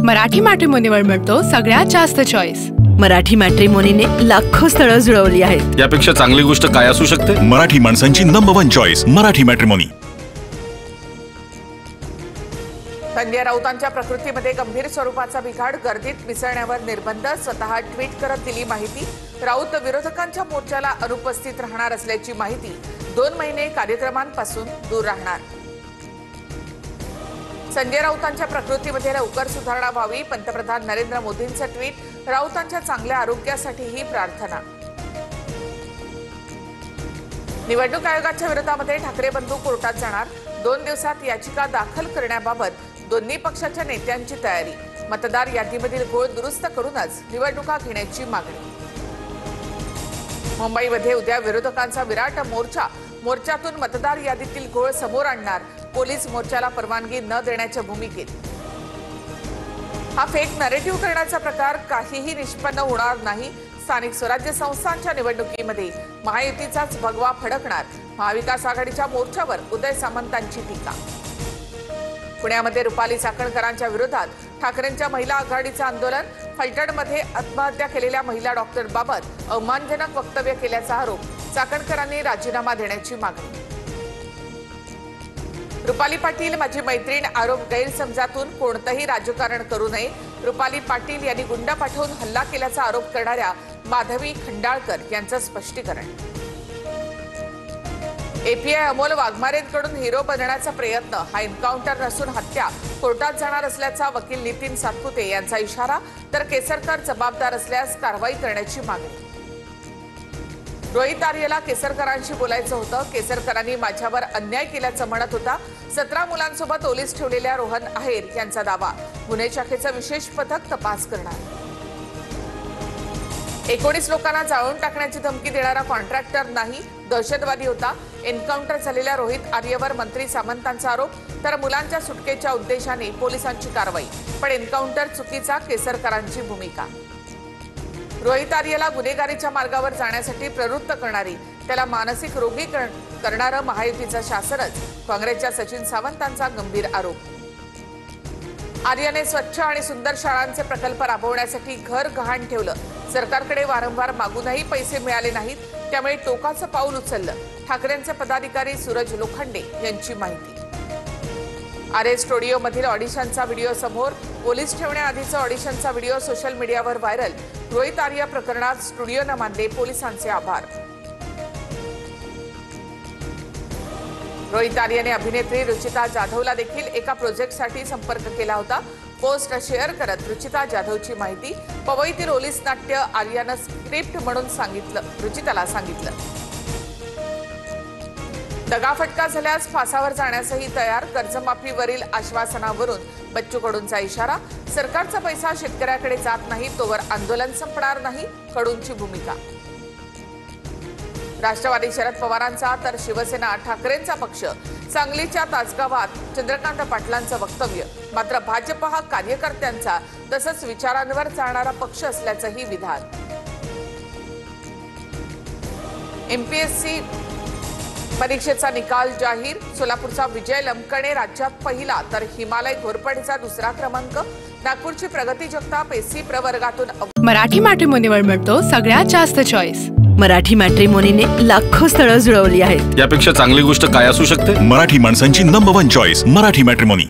मराठी मॅट्रिमोनीवर मिळतो सगळ्यात जास्त चॉईस। मराठी मॅट्रिमोनीने लाखो स्थळं जुळवली आहेत। यापेक्षा चांगली गोष्ट काय असू शकते? मराठी माणसांची number 1 choice Marathi matrimony. Sanjay राऊतांच्या प्रकृतीमध्ये गंभीर स्वरूपाचा बिघाड, गर्दीत मिसळण्यावर निर्बंध, स्वतः ट्विट करत दिली माहिती। राऊत विरोधकांच्या मोर्चाला अनुपस्थित राहणार असल्याची माहिती। 2 महिने कार्यक्रमांपासून दूर राहणार। संजय राऊतांच्या प्रकृतीमध्ये लवकर सुधारणा व्हावी, पंतप्रधान नरेंद्र मोदींचं ट्विट। राऊतांच्या चांगल्या आरोग्यासाठी ही प्रार्थना। निवडणूक आयोगाच्या विरोधामध्ये ठाकरे बंधू कोर्टात जाणार, 2 दिवसात याचिका दाखल करण्याबाबत दोन्ही पक्षाच्या नेत्यांची तयारी। मतदार यादीमधील घोळ दुरुस्त करूनच निवडणुका घेण्याची मागणी। मुंबईमध्ये उद्या विरोधकांचा विराट मोर्चा, मोर्चातून मतदार यादीतील घोळ समोर आणणार, पोलीस मोर्चाला परवानगी न देण्याच्या भूमिकेत। हा फेक नरेटिव्ह करण्याचा प्रकार काहीही निष्पन्न होणार नाही। स्थानिक स्वराज्य संस्थांच्या निवडणुकीमध्ये महायुतीचाच भगवा फडकणार, महाविकास आघाडीच्या मोर्चावर उदय सामंतांची टीका। पुण्यामध्ये रुपाली चाकणकरांच्या विरोधात ठाकरेंच्या महिला आघाडीचं आंदोलन, फलटणमध्ये आत्महत्या केलेल्या महिला डॉक्टरबाबत अवमानजनक वक्तव्य केल्याचा आरोप, चाकणकरांनी राजीनामा देण्याची मागणी। रुपाली पाटील माझी मैत्रीण, आरोप गैरसमजातून कोणतंही राजकारण करू नये। रुपाली पाटील यांनी गुंडा पाठवून हल्ला केल्याचा आरोप करणाऱ्या माधवी खंडाळकर यांचं स्पष्टीकरण। एपीआय अमोल वाघमारेंकडून हिरो बनण्याचा प्रयत्न, हा एन्काउंटर नसून हत्या, कोर्टात जाणार असल्याचा वकील नितीन सातपुते यांचा इशारा, तर केसरकर जबाबदार असल्यास कारवाई करण्याची मागणी। रोहित आर्यला केसरकरांशी बोलायचं होतं, केसरकरांनी माझ्यावर अन्याय केल्याचं म्हणत होता। 17 मुलांसोबत ओलीस ठेवलेल्या रोहन आहेर यांचा दावा, गुन्हे शाखेचं विशेष पथक तपास करणार। 19 लोकांना जाळून टाकण्याची धमकी देणारा कॉन्ट्रॅक्टर नाही, दहशतवादी होता। एन्काउंटर झालेल्या रोहित आर्यवर मंत्री सामंतांचा आरोप, तर मुलांच्या सुटकेच्या उद्देशाने पोलिसांची कारवाई, पण एन्काउंटर चुकीचा, केसरकरांची भूमिका। रोहित आर्यला गुन्हेगारीच्या मार्गावर जाण्यासाठी प्रवृत्त करणारी, त्याला मानसिक रोगी करणारं महायुतीचं शासनच, काँग्रेसच्या सचिन सावंतांचा गंभीर आरोप। आर्याने स्वच्छ आणि सुंदर शाळांचे प्रकल्प राबवण्यासाठी घर गहाण ठेवलं, सरकारकडे वारंवार मागूनही पैसे मिळाले नाहीत, त्यामुळे टोकाचं पाऊल उचललं, ठाकरेंचे पदाधिकारी सूरज लोखंडे यांची माहिती। आरे स्टुडिओमधील ऑडिशनचा व्हिडिओ समोर, पोलीस ठेवण्याआधीचा ऑडिशनचा व्हिडिओ सोशल मीडियावर व्हायरल। रोहित आर्य प्रकरणात स्टुडिओनं मानले पोलिसांचे आभार। रोहित आर्यने अभिनेत्री रुचिता जाधवला देखील एका प्रोजेक्टसाठी संपर्क केला होता। पोस्ट शेअर करत रुचिता जाधवची माहिती, पवईतील ओलीस नाट्य आर्यानं स्क्रिप्ट म्हणून रुचिताला सांगितलं। दगाफटका झाल्यास फासावर जाण्यासही तयार, कर्जमाफीवरील आश्वासनावरून बच्चू कडूंचा इशारा, सरकारचा पैसा शेतकऱ्याकडे जात नाही तोवर आंदोलन संपणार नाही, कडूंची भूमिका। राष्ट्रवादी शरद पवारांचा तर शिवसेना ठाकरेंचा पक्ष, सांगलीच्या तासगावात चंद्रकांत पाटलांचं वक्तव्य, मात्र भाजप हा कार्यकर्त्यांचा तसंच विचारांवर चालणारा पक्ष असल्याचंही विधान। एमपीएससी परीक्षेचा निकाल जाहीर, सोलापूरचा विजय लमकणे राज्यात पहिला, तर हिमालय घोरपडेचा 2रा क्रमांक, नागपूरची प्रगती जगताप एससी प्रवर्गातून। मराठी मॅट्रिमोनीवर मिळतो सगळ्यात जास्त चॉईस। मराठी मॅट्रिमोनीने लाखो स्थळं जुळवली आहेत। यापेक्षा चांगली गोष्ट काय असू शकते? मराठी माणसांची नंबर 1 चॉईस मराठी मॅट्रिमोनी।